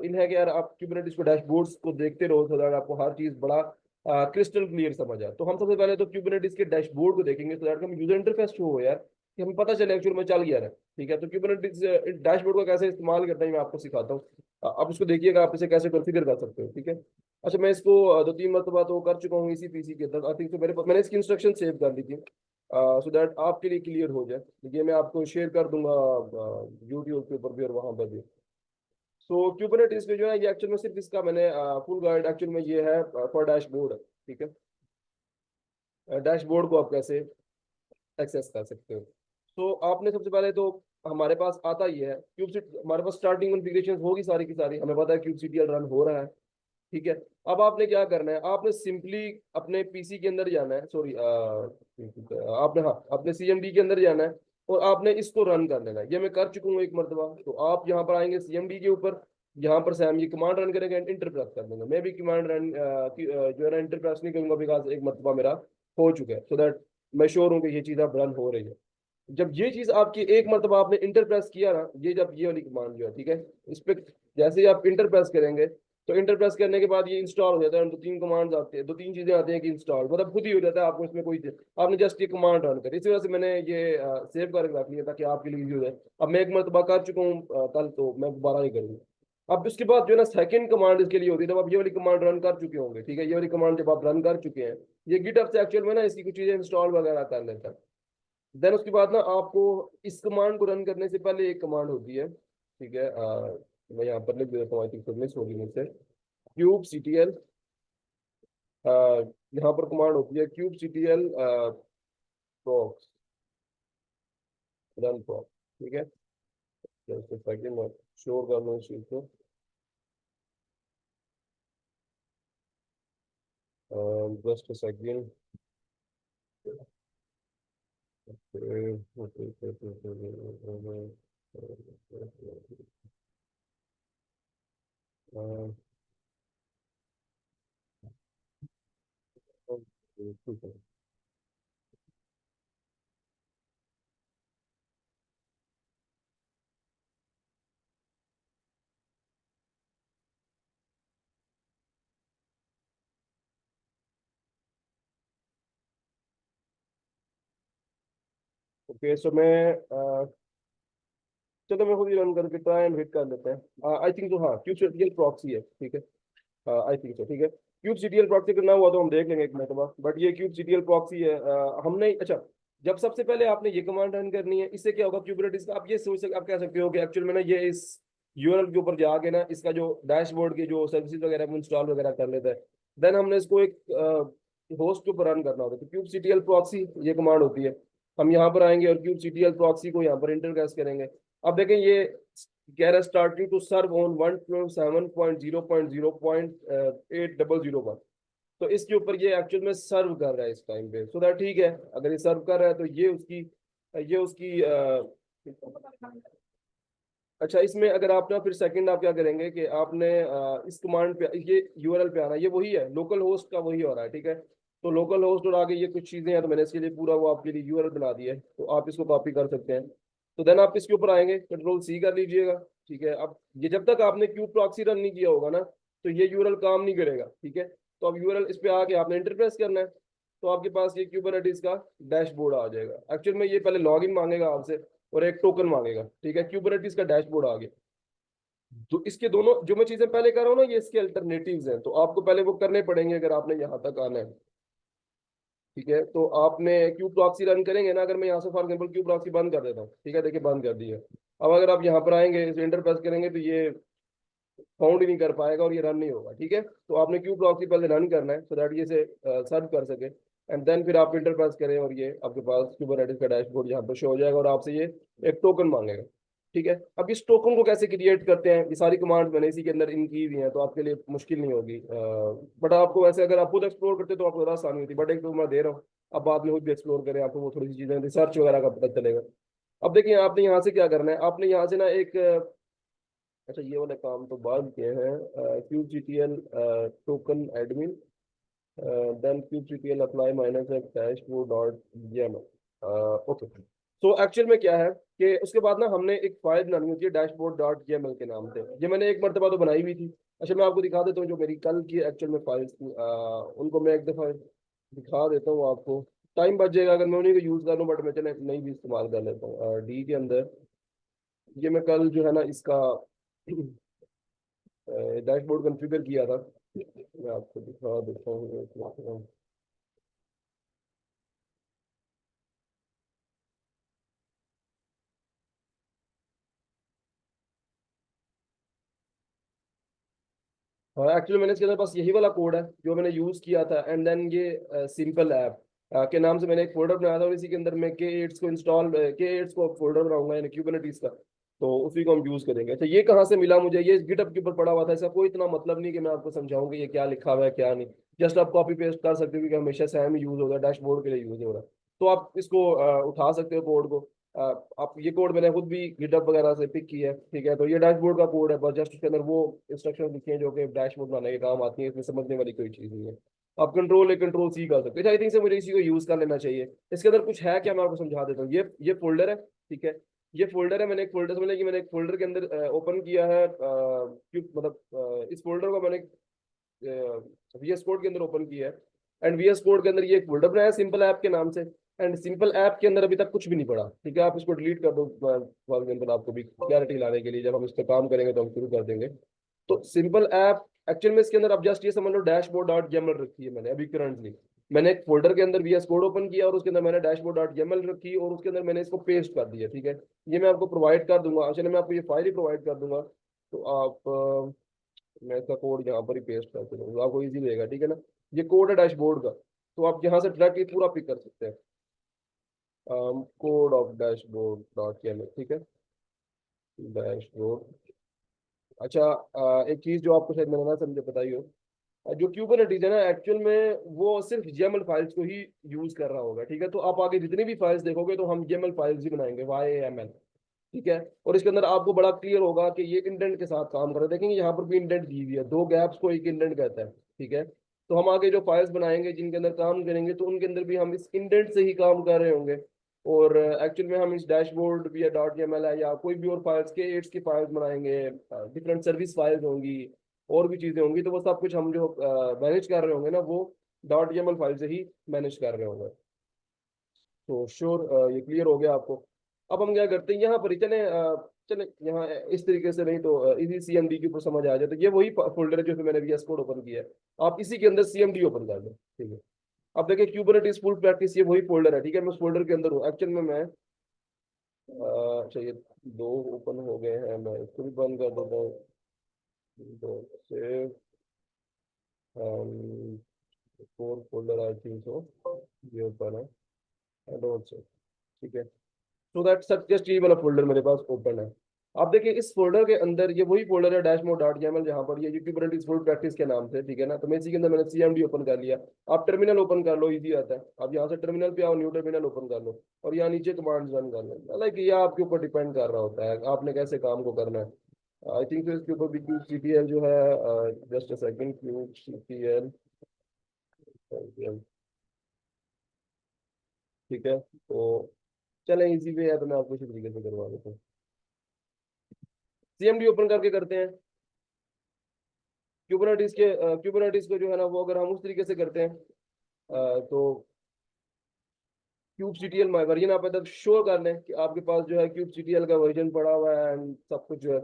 इन है कि यार आप क्यूबरनेटिस को डैशबोर्ड्स को देखते रहो, so that आपको हर चीज बड़ा क्रिस्टल क्लियर समझ आए। तो हम सबसे पहले तो क्यूबरनेटिस के डैशबोर्ड को देखेंगे, सो दैट हम यूजर इंटरफेस शो हो यार, कि हमें पता चले एक्चुअल में चल गया है, ठीक है। तो क्यूबरनेटिस डैशबोर्ड को कैसे इस्तेमाल करते हैं मैं आपको सिखाता हूँ। आप इसको देखिएगा आप इसे कैसे कॉन्फ़िगर कर सकते हो, ठीक है। अच्छा मैं इसको 2-3 मरतबा तो कर चुका हूँ इसी पीसी के अंदर। आई थिंक तो मेरे पास मैंने इसकी इंस्ट्रक्शन सेव कर ली थी, सो दैट आपके लिए क्लियर हो जाए। ये मैं आपको शेयर कर दूंगा यूट्यूब के ऊपर भी और वहां पर भी। सो क्यूबरनेटिस में जो है ये एक्चुअल में सिर्फ इसका मैंने फुल गाइड एक्चुअल में ये है फॉर डैशबोर्ड, ठीक है। डैशबोर्ड को आप कैसे एक्सेस कर सकते हो। तो आपने सबसे पहले तो हमारे पास आता ही है क्यूब सिटी, हमारे पास स्टार्टिंग कॉन्फ़िगरेशन होगी सारी की सारी, हमें पता है क्यूब सीटीएल रन हो रहा है, ठीक है। अब आपने क्या करना है, आपने सिंपली अपने पीसी के अंदर जाना है, सॉरी आपने, हाँ अपने सीएमडी के अंदर जाना है और आपने इसको रन कर लेना है। ये मैं कर चुका हूँ एक मरतबा। तो आप यहाँ पर आएंगे सीएमडी के ऊपर, यहाँ पर से हम ये कमांड रन करेंगे, इंटर प्रेस कर देंगे। मैं भी कमांड रन जो है ना इंटर प्रेस नहीं करूंगा, बिकॉज एक मरतबा मेरा हो चुका है, सो दैट मैं श्योर हूँ कि ये चीज़ अब रन हो रही है। जब ये चीज आपकी एक मरतबा आपने इंटर प्रेस किया ना, ये जब ये वाली कमांड जो है, ठीक है, इस पे जैसे ही आप इंटर प्रेस करेंगे तो इंटर प्रेस करने के बाद ये इंस्टॉल हो जाता है। 2-3 कमांड्स आते हैं, 2-3 चीजें आती हैं कि इंस्टॉल मतलब खुद ही हो जाता है, आपको इसमें कोई, आपने जस्ट ये कमांड रन करी। इसी वजह से मैंने ये सेव करके रख लिया ताकि आपके लिए ईजी हो जाए। अब मैं एक मरतबा कर चुका हूँ कल, तो मैं दोबारा नहीं करूंगा। अब उसके बाद जो है ना सेकंड कमांड इसके लिए होती है, जब आप ये वाली कमांड रन कर चुके होंगे, ठीक है, ये वाली कमांड जब आप रन कर चुके हैं, ये गिटहब से एक्चुअल में ना इसकी कुछ चीजें इंस्टॉल वगैरह कर लेता है। देन उसके बाद ना आपको इस कमांड को रन करने से पहले एक कमांड होती है, ठीक है, मैं यहाँ पर लिख देता हूँ, आई थिंक मिस होगी मुझसे। क्यूब सीटीएल, यहाँ पर कमांड होती है क्यूब सीटीएल प्रॉक्स, रन प्रॉक्स, ठीक है। जस्ट अ सेकंड मैं श्योर कर लूँ इस चीज़ को। Just a second. Okay so मैं चलो मैं खुद ही रन करके ट्राई एंड हिट कर लेते हैं। आई थिंक तो हाँ क्यूब सीटीएल प्रॉक्सी है, ठीक है। आई थिंक सो, ठीक है। क्यूब सीटीएल प्रॉक्सी करना हुआ तो हम देख लेंगे एक मिनट बाद, बट ये क्यूब सीटीएल प्रॉक्सी है। हमने अच्छा, जब सबसे पहले आपने ये कमांड रन करनी है, इससे क्या होगा क्यूबरनेटिस का, आप ये सोच सकते, आप कह सकते हो कि एक्चुअल में ना ये इस यूआरएल के ऊपर जाके ना इसका जो डैशबोर्ड के जो सर्विसेज वगैरह वो इंस्टॉल वगैरह कर लेता है। देन हमने इसको एक होस्ट के ऊपर रन करना होता है, तो क्यूब सीटीएल प्रॉक्सी ये कमांड होती है। हम यहाँ पर आएंगे और क्यूब सीटीएल प्रॉक्सी को यहाँ पर इंटर कैश करेंगे। अब देखें ये कह रहा है स्टार्टिंग टू सर्व ऑन 127.0.0.800 तो इसके ऊपर ये एक्चुअल में सर्व कर रहा है इस टाइम पे, सो दैट ठीक है। अगर ये सर्व कर रहा है तो ये उसकी अच्छा, इसमें अगर आप ना फिर सेकंड आप क्या करेंगे कि आपने इस कमांड पे ये यूआरएल पे आना, ये वही है लोकल होस्ट का वही हो रहा है, ठीक है। तो लोकल होस्ट और आगे ये कुछ चीजें हैं, तो मैंने इसके लिए पूरा वो आपके लिए यूआरएल बना दिया है, तो आप इसको कॉपी कर सकते हैं। तो देन आप इसके ऊपर आएंगे, कंट्रोल सी कर लीजिएगा, ठीक है। अब ये जब तक आपने क्यूब प्रॉक्सी रन नहीं किया होगा ना, तो ये यूआरएल काम नहीं करेगा, ठीक है। तो अब यूआरएल इस पे आके आपने इंटर प्रेस करना है, तो आपके पास ये क्यूबरनेटिस का डैशबोर्ड आ जाएगा। एक्चुअल में ये पहले लॉगिन मांगेगा आपसे और एक टोकन मांगेगा, ठीक है। क्यूबरनेटिस का डैशबोर्ड आ गया। तो इसके दोनों जो मैं चीजें पहले कर रहा हूँ ना, ये इसके अल्टरनेटिव्स हैं, तो आपको पहले वो करने पड़ेंगे अगर आपने यहाँ तक आना है, ठीक है। तो आपने क्यूब प्रॉक्सी रन करेंगे ना, अगर मैं यहाँ से फॉर एग्जाम्पल क्यूब प्रॉक्सी बंद कर देता हूँ, ठीक है, देखिए बंद कर दिया। अब अगर आप यहाँ पर आएंगे इसे इंटर प्रेस करेंगे तो ये फाउंड ही नहीं कर पाएगा और ये रन नहीं होगा, ठीक है। तो आपने क्यूब प्रॉक्सी पहले रन करना है सो दैट ये से सर्व कर सके, एंड देन फिर आप इंटर प्रेस करें और ये आपके पास कुबरनेटिस का डैशबोर्ड यहाँ पर शो हो जाएगा और आपसे ये एक टोकन मांगेगा, ठीक है। अब इस टोकन को कैसे क्रिएट करते हैं, ये सारी कमांड मैंने इसी के अंदर इन की हुई हैं, तो आपके लिए मुश्किल नहीं होगी। बट आपको वैसे अगर आप खुद एक्सप्लोर करते तो आपको ज़्यादा आसानी होती, बट एक तो मैं दे रहा हूँ, अब बाद में खुद भी एक्सप्लोर करें, आपको वो थोड़ी सी चीज़ें रिसर्च वगैरह का पता चलेगा। अब देखिए आपने यहाँ से क्या करना है, आपने यहाँ से ना एक अच्छा ये वाले काम तो बाद किए हैं, kube GTL token admin, then kube GTL apply minus एक डैशबोर्ड डॉट जेएमएल। ओके, तो एक्चुअल में क्या है कि उसके बाद ना हमने एक फाइल बनानी होती है डैशबोर्ड डॉट जेएमएल के नाम से। ये मैंने एक मरतबा तो बनाई हुई थी। अच्छा मैं आपको दिखा देता हूँ जो मेरी कल की एक्चुअल में फाइल्स थी, उनको मैं एक दफ़ा दिखा देता हूँ आपको। टाइम बच जाएगा अगर मैं उन्हीं को यूज़ कर लूँ, बट मैं चले नहीं भी इस्तेमाल कर लेता हूँ डी के अंदर। ये मैं कल जो है ना इसका डैशबोर्ड कॉन्फ़िगर किया था, मैं आपको दिखा देता हूँ। हाँ एक्चुअली मैंने इसके अंदर बस यही वाला कोड है जो मैंने यूज किया था, एंड देन ये सिंपल ऐप के नाम से मैंने एक फोल्डर बनाया था, और इसी के अंदर मैं K8s को इंस्टॉल K8s को फोल्डर बनाऊंगा यानी कुबरनेटिस का, तो उसी को हम यूज करेंगे। अच्छा ये कहाँ से मिला मुझे, ये गिटहब के ऊपर पड़ा हुआ था, इसका कोई इतना मतलब नहीं कि मैं आपको समझाऊं कि ये क्या लिखा हुआ है क्या नहीं। जस्ट आप कॉपी पेस्ट कर सकते हो क्योंकि हमेशा सेम यूज होगा, डैशबोर्ड के लिए यूज हो रहा है। तो आप इसको उठा सकते हो कोड को। अ, आप ये कोड मैंने खुद भी गिटहब वगैरह से पिक किया है, ठीक है। तो ये डैशबोर्ड का कोड है, बस जस्ट उसके अंदर वो इंस्ट्रक्शन लिखी है जो कि डैशबोर्ड बनाने के काम आती है, इसमें समझने वाली कोई चीज नहीं है। आप कंट्रोल सी कर सकते हो। आई थिंक से मुझे इसी को यूज कर लेना चाहिए। इसके अंदर कुछ है क्या, मैं आपको समझा देता हूँ। ये फोल्डर है, ठीक है। ये फोल्डर है, मैंने एक फोल्डर समझ कि मैंने एक फोल्डर के अंदर ओपन किया है, मतलब इस फोल्डर को मैंने VS कोड के अंदर ओपन किया है, एंड VS कोड के अंदर ये एक फोल्डर बनाया सिंपल ऐप के नाम से। एंड सिंपल ऐप के अंदर अभी तक कुछ भी नहीं पड़ा, ठीक है। आप इसको डिलीट कर दो फॉर एग्जाम्पल, आपको भी क्लैरिटी लाने के लिए, जब हम इस पर काम करेंगे तो हम शुरू कर देंगे। तो सिंपल ऐप एक्चुअल में इसके अंदर आप जस्ट ये समझ लो डैशबोर्ड डॉट जेमल रखी है मैंने अभी करंटली। मैंने एक फोल्डर के अंदर VS कोड ओपन किया और उसके अंदर मैंने डैशबोर्ड डॉट जेमल रखी और उसके अंदर मैंने इसको पेस्ट कर दिया, ठीक है। ये मैं आपको प्रोवाइड कर दूंगा, चलिए मैं आपको ये फाइल ही प्रोवाइड कर दूंगा। तो आप मैं इसका कोड यहाँ पर ही पेस्ट करके दूंगा, आपको इजी रहेगा, ठीक है ना। ये कोड है डैशबोर्ड का, तो आप यहाँ से डायरेक्ट ये पूरा पिक कर सकते हैं। कोड ऑफ डैशबोर्ड डॉट ठीक है, डैशबोर्ड। अच्छा एक चीज जो आपको शायद मैंने ना समझे बताई हो, जो क्यूबरनेटिस है ना एक्चुअल में वो सिर्फ जेमल फाइल्स को ही यूज कर रहा होगा, ठीक है। तो आप आगे जितनी भी फाइल्स देखोगे तो हम जेमल फाइल्स ही बनाएंगे, YAML, ठीक है। और इसके अंदर आपको बड़ा क्लियर होगा कि ये इंडेंट के साथ काम कर रहे हैं, देखेंगे यहाँ पर भी इंडेंट दी हुई है, दो गैप्स को एक इंडेंट कहता है, ठीक है। तो हम आगे जो फाइल्स बनाएंगे जिनके अंदर काम करेंगे तो उनके अंदर भी हम इस इंडेंट से ही काम कर रहे होंगे। और एक्चुअल में हम इस डैशबोर्ड भी या .yml है या कोई भी और फाइल्स के एड्स की फाइल्स बनाएंगे, डिफरेंट सर्विस फाइल्स होंगी, और भी चीजें होंगी, तो वो सब कुछ हम जो मैनेज कर रहे होंगे ना वो .yml फाइल से ही मैनेज कर रहे होंगे। तो श्योर ये क्लियर हो गया आपको। अब हम क्या करते हैं यहाँ पर ही चले, चले यहाँ इस तरीके से, नहीं तो इसी CMD के ऊपर समझ आ जाए। तो ये वही फोल्डर है जो फिर मैंने VS कोड ओपन किया है, आप इसी के अंदर CMD ओपन कर लो, ठीक है। अब देखिए क्यूबरनेटिस फुल प्रैक्टिस, ये वही फोल्डर है, ठीक है। मैं उस फोल्डर के अंदर हूँ एक्चुअल में। मैं चाहिए दो ओपन हो गए हैं, मैं इसको भी बंद कर देता हूँ। दो से four folder I think so, ये ओपन है, आई डोंट से, ठीक है। सो दैट सब जस्ट ये वाला फोल्डर मेरे पास ओपन है। आप देखिए इस फोल्डर के अंदर ये वही फोल्डर है डैशबोर्ड डॉट YAML, जहाँ पर ये यूट्यूब प्रैक्टिस फुल प्रैक्टिस के नाम से, ठीक है ना। तो मैं इसी के अंदर मैंने CMD ओपन कर लिया। आप टर्मिनल ओपन कर लो, इजी आता है। आप यहाँ से टर्मिनल पे आओ, न्यू टर्मिनल ओपन कर लो और यहाँ नीचे कमांड्स रन कर लो। लाइक ये आपके ऊपर डिपेंड कर रहा होता है आपने कैसे काम को करना है। आई थिंक इसके ऊपर भी QCTL जो है, जस्ट अ सेकंड, QCTL, ठीक है। तो चलें इजी वे है, तो मैं आपको इसी तरीके से करवा देता हूँ। CMD ओपन करके करते हैं क्यूबरनेटिस को जो है ना, वो अगर हम उस तरीके से करते हैं तो क्यूब वर्जन आप तक शो कर लें कि आपके पास जो है क्यूब का वर्जन पड़ा हुआ है एंड सब कुछ जो है,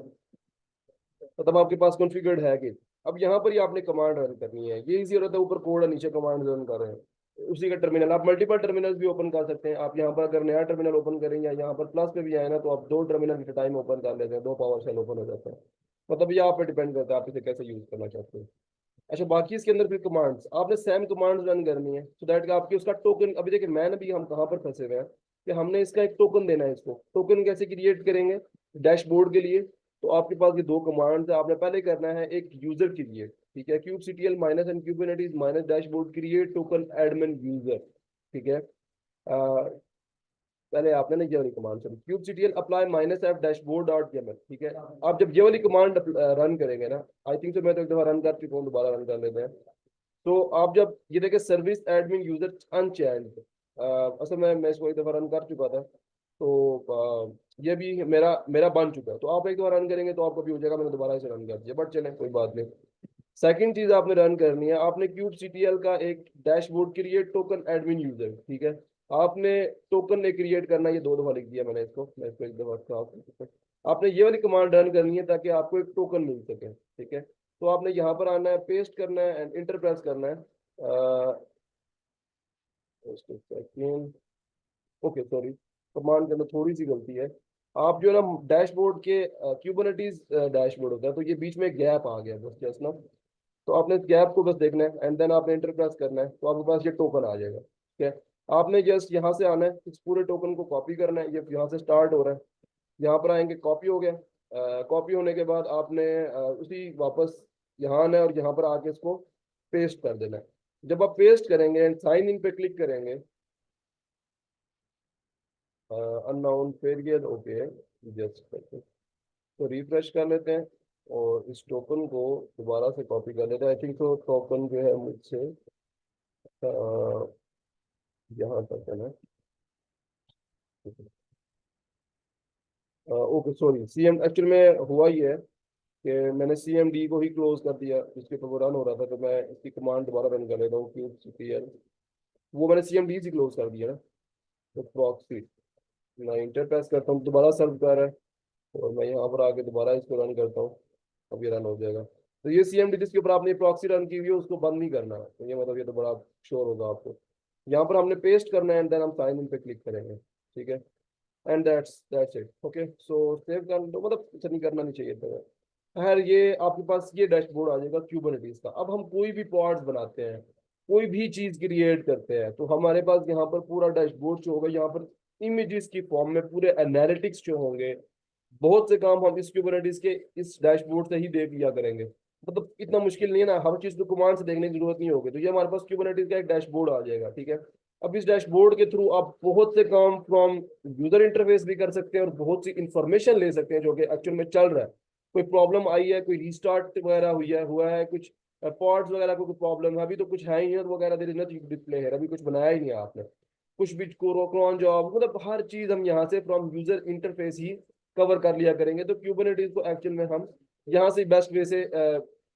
मतलब आपके पास कॉन्फ़िगर्ड है कि। अब यहाँ पर ही आपने कमांड रन करनी है, ये इजी रहता है, ऊपर कोड है नीचे कमांड रन कर रहे हैं उसी का टर्मिनल। आप मल्टीपल टर्मिनल भी ओपन कर सकते हैं। आप यहाँ पर अगर नया टर्मिनल ओपन करें या यहाँ पर प्लस पे भी आए ना, तो आप दो टर्मिनल एट टाइम ओपन कर लेते हैं, दो पावर शेल ओपन हो जाता है। मतलब ये आप पे डिपेंड करता है आप इसे कैसे यूज करना चाहते हैं। अच्छा बाकी इसके अंदर फिर कमांड्स आपने सेम कमांड्स रन करनी है, सो दैट कि आपकी उसका टोकन, अभी देखिए मैन अभी हम कहाँ पर फंसे हुए हैं कि हमने इसका एक टोकन देना है। इसको टोकन कैसे क्रिएट करेंगे डैशबोर्ड के लिए। तो आपके पास ये दो कमांड्स है, आपने पहले करना है एक यूजर क्रिएट, ठीक है। kubectl minus and kubernetes minus dashboard create token admin user, ठीक है। पहले आपने ना ये वाली command sorry kubectl apply minus F dashboard dot YAML, ठीक है। आप जब ये वाली कमांड रन करेंगे ना, आई थिंक तो मैं तो एक दफा रन कर चुका हूँ, दोबारा रन कर लेते हैं। तो आप जब ये देखें सर्विस एडमिन यूजर अनचेंज, असल में मैं इसको एक दफा रन कर चुका था, तो ये भी मेरा मेरा बन चुका है। तो आप एक दफा रन करेंगे तो आपको भी हो जाएगा, मैंने दोबारा इसे रन कर दिया, बट चले कोई बात नहीं। सेकंड चीज आपने रन करनी है, आपने kubectl का एक dashboard create token admin user, ठीक है। आपने टोकन ने क्रिएट करना, ये दो दफा लिख दिया मैंने इसको, मैं इसको एक दफा आपने ये वाली कमांड रन करनी है ताकि आपको एक टोकन मिल सके, ठीक है। तो आपने यहाँ पर आना है, पेस्ट करना है एंड इंटर प्रेस करना है। ओके सॉरी, कमांड के अंदर थोड़ी सी गलती है। आप जो है ना डैशबोर्ड के, क्यूबरनेटीज डैशबोर्ड होता है, तो ये बीच में गैप आ गया बस जस्ट ना। तो आपने इस गैप को बस देखना है एंड देन आपने इंटर प्रेस करना है, तो आपके पास ये टोकन आ जाएगा, ठीक है। आपने जस्ट यहाँ से आना है, इस पूरे टोकन को कॉपी करना है, ये यहाँ से स्टार्ट हो रहा है, यहाँ पर आएंगे, कॉपी हो गया। कॉपी होने के बाद आपने उसी वापस यहाँ आना है और यहाँ पर आके इसको पेस्ट कर देना है। जब आप पेस्ट करेंगे एंड साइन इन पे क्लिक करेंगे, अननाउन फेरियल, ओके, जस्ट तो रिफ्रेश कर लेते हैं और इस टोकन को दोबारा से कॉपी कर लेते हैं। आई थिंक तो टोकन जो है मुझसे यहाँ तक है ना। ओके सॉरी, सीएम एक्चुअल में हुआ ही है कि मैंने CMD को ही क्लोज कर दिया, जिसके ऊपर वो रन हो रहा था, तो मैं इसकी कमांड दोबारा रन कर लेता हूँ, QCTL। वो मैंने CMD से क्लोज कर दिया ना। तो प्रॉक्सी, मैं इंटर प्रेस करता हूँ, दोबारा सर्व कर रहा है, और मैं यहाँ पर आके दोबारा इसको रन करता हूँ, अब ये रन हो जाएगा। तो ये CMD जिसके ऊपर आपने प्रॉक्सी रन की हुई है उसको बंद नहीं करना है, तो ये मतलब ये तो बड़ा श्योर होगा आपको। यहाँ पर हमने पेस्ट करना है एंड देन हम साइन इन पे क्लिक करेंगे, ठीक है। And that's it, okay. So save कर दो, मतलब कुछ नहीं करना नहीं चाहिए था। खैर, ये आपके पास ये डैशबोर्ड आ जाएगा क्यूबरनेटीज का। अब हम कोई भी पॉड्स बनाते हैं, कोई भी चीज क्रिएट करते हैं, तो हमारे पास यहाँ पर पूरा डैशबोर्ड शो होगा, यहाँ पर इमेजेस की फॉर्म में पूरे एनालिटिक्स शो होंगे। बहुत से काम हम इस क्यूबरनेटीज के इस डैशबोर्ड से ही देख लिया करेंगे, मतलब इतना मुश्किल नहीं है ना, हर चीज को कमांड से देखने की जरूरत नहीं होगी। तो ये हमारे पास क्यूबरनेटीज का एक डैशबोर्ड आ जाएगा, ठीक है। अब इस डैशबोर्ड के थ्रू आप बहुत से काम फ्रॉम यूजर इंटरफेस भी कर सकते हैं और बहुत सी इंफॉर्मेशन ले सकते हैं जो कि एक्चुअल में चल रहा है। कोई प्रॉब्लम आई है, कोई रीस्टार्ट वगैरह हुआ है कुछ पॉड्स वगैरह को कोई प्रॉब्लम है, अभी तो कुछ है ही नहीं वगैरह, देर इज नथिंग डिस्प्ले है, अभी कुछ बनाया ही नहीं है आपने, कुछ भी क्रोन जॉब, मतलब हर चीज हम यहाँ से from user interface he cover कर लिया करेंगे। तो क्यूबरनेटीज को एक्चुअल में हम यहाँ से बेस्ट वे से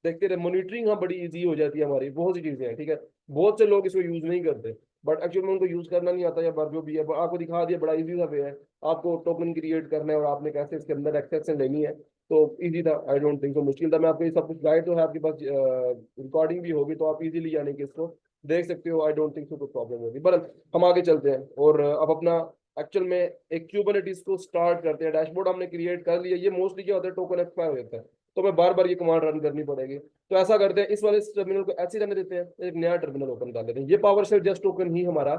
देखते रहे, मॉनिटरिंग हम बड़ी इजी हो जाती है हमारी, बहुत सी चीजें हैं, ठीक है। बहुत से लोग इसको यूज नहीं करते, बट एक्चुअल में उनको यूज करना नहीं आता, या बार जो भी है आपको दिखा दिया, बड़ा इजी सा वे है। आपको टोकन क्रिएट करना है और आपने कैसे इसके अंदर एक्सेप्शन लेनी है, तो इजी था, आई डोंट थिंक तो मुश्किल था। मैं आपको ये सब कुछ गाइड तो है आपके पास, रिकॉर्डिंग भी होगी, तो आप इजीली यानी कि इसको देख सकते हो। आई डोंट थिंक तो कोई प्रॉब्लम होगी, पर हम आगे चलते हैं और अब अपना एक्चुअल में एक क्यूबरनेटीज को स्टार्ट करते हैं। डैशबोर्ड हमने क्रिएट कर लिया, ये मोस्टली क्या होता है, टोकन एक्सपायर हो जाता है, तो मैं बार बार ये कमांड रन करनी पड़ेगी। तो ऐसा करते हैं, इस वाले टर्मिनल को ऐसे रहने देते हैं, एक नया टर्मिनल ओपन कर लेते हैं, ये पावर शेल जस्ट टोकन ही हमारा